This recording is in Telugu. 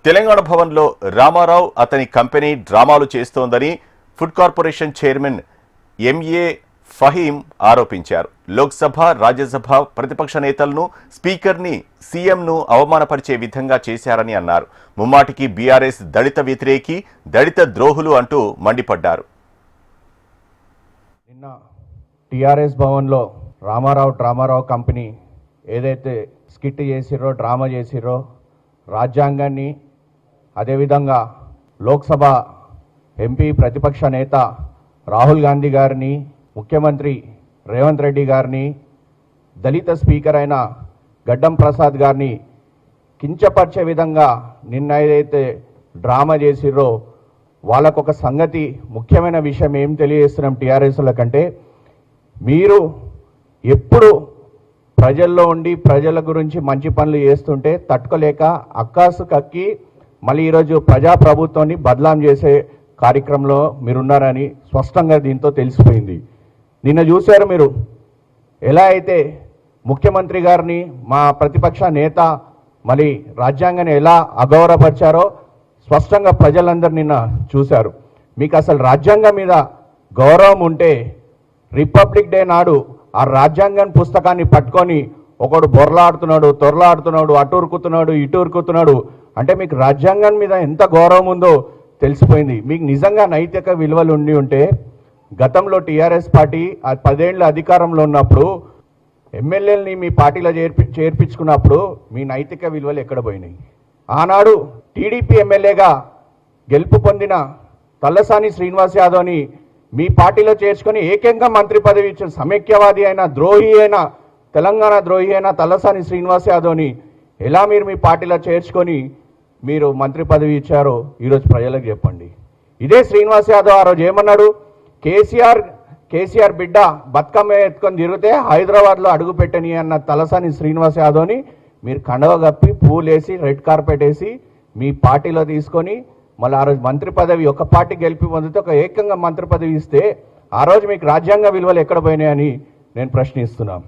తెలంగాణ భవన్లో రామారావు అతని కంపెనీ డ్రామాలు చేస్తోందని food corporation chairman MA Faheem ఆరోపించారు. లోక్సభ, రాజ్యసభ ప్రతిపక్ష నేతలను, స్పీకర్ని, సీఎంను అవమానపరిచే విధంగా చేశారని అన్నారు. ముమ్మాటికి బీఆర్ఎస్ దళిత వ్యతిరేకి, దళిత ద్రోహులు అంటూ మండిపడ్డారు. నిన్న టీఆర్ఎస్ భవన్లో రామారావు కంపెనీ ఏదైతే స్కిట్ చేసిరో, డ్రామా చేసిరో, రాజ్యాంగాన్ని, అదేవిధంగా లోక్సభ ఎంపీ ప్రతిపక్ష నేత రాహుల్ గాంధీ గారిని, ముఖ్యమంత్రి రేవంత్ రెడ్డి గారిని, దళిత స్పీకర్ అయిన గడ్డం ప్రసాద్ గారిని కించపరిచే విధంగా నిన్న ఏదైతే డ్రామా చేసిరో వాళ్ళకొక సంగతి, ముఖ్యమైన విషయం ఏం తెలియజేస్తున్నాం టీఆర్ఎస్ల కంటే, మీరు ఎప్పుడు ప్రజల్లో ఉండి ప్రజల గురించి మంచి పనులు చేస్తుంటే తట్టుకోలేక అక్కాసు కక్కి మళ్ళీ ఈరోజు ప్రజాప్రభుత్వాన్ని బదలాం చేసే కార్యక్రమంలో మీరున్నారని స్పష్టంగా దీంతో తెలిసిపోయింది. నిన్న చూశారు మీరు ఎలా అయితే ముఖ్యమంత్రి గారిని, మా ప్రతిపక్ష నేత మళ్ళీ రాజ్యాంగాన్ని ఎలా అగౌరవపరిచారో స్పష్టంగా ప్రజలందరూ నిన్న చూశారు. మీకు అసలు రాజ్యాంగం మీద గౌరవం ఉంటే రిపబ్లిక్ డే నాడు ఆ రాజ్యాంగం పుస్తకాన్ని పట్టుకొని ఒకడు బొర్లాడుతున్నాడు, తొరలాడుతున్నాడు, అటు ఉరుకుతున్నాడు, ఇటు ఉరుకుతున్నాడు అంటే మీకు రాజ్యాంగం మీద ఎంత గౌరవం ఉందో తెలిసిపోయింది. మీకు నిజంగా నైతిక విలువలు ఉండి ఉంటే గతంలో టీఆర్ఎస్ పార్టీ 10 ఏళ్ళ అధికారంలో ఉన్నప్పుడు ఎమ్మెల్యేలని మీ పార్టీలో చేర్పించుకున్నప్పుడు మీ నైతిక విలువలు ఎక్కడ పోయినాయి? ఆనాడు టీడీపీ ఎమ్మెల్యేగా గెలుపు పొందిన తల్లసాని శ్రీనివాస్ యాదవ్ని మీ పార్టీలో చేర్చుకొని ఏకంగా మంత్రి పదవి ఇచ్చిన సమైక్యవాది అయిన, ద్రోహి అయిన, తెలంగాణ ద్రోహి అయిన తల్లసాని శ్రీనివాస్ యాదవ్ని ఎలా మీరు మీ పార్టీలో చేర్చుకొని మీరు మంత్రి పదవి ఇచ్చారో ఈరోజు ప్రజలకు చెప్పండి. ఇదే శ్రీనివాస్ యాదవ్ ఆ రోజు ఏమన్నాడు? కేసీఆర్ బిడ్డ బతుకమ్మ ఎత్తుకొని తిరిగితే హైదరాబాద్లో అడుగు పెట్టని అన్న తలసాని శ్రీనివాస్ యాదవ్ని మీరు కండవ కప్పి, పూలేసి, రెడ్ కార్పెట్ వేసి మీ పార్టీలో తీసుకొని మళ్ళీ ఆ రోజు మంత్రి పదవి ఒక పార్టీ గెలిపి పొందితే ఒక ఏకంగా మంత్రి పదవి ఇస్తే ఆ రోజు మీకు రాజ్యాంగ విలువలు ఎక్కడ పోయినాయని నేను ప్రశ్నిస్తున్నాను.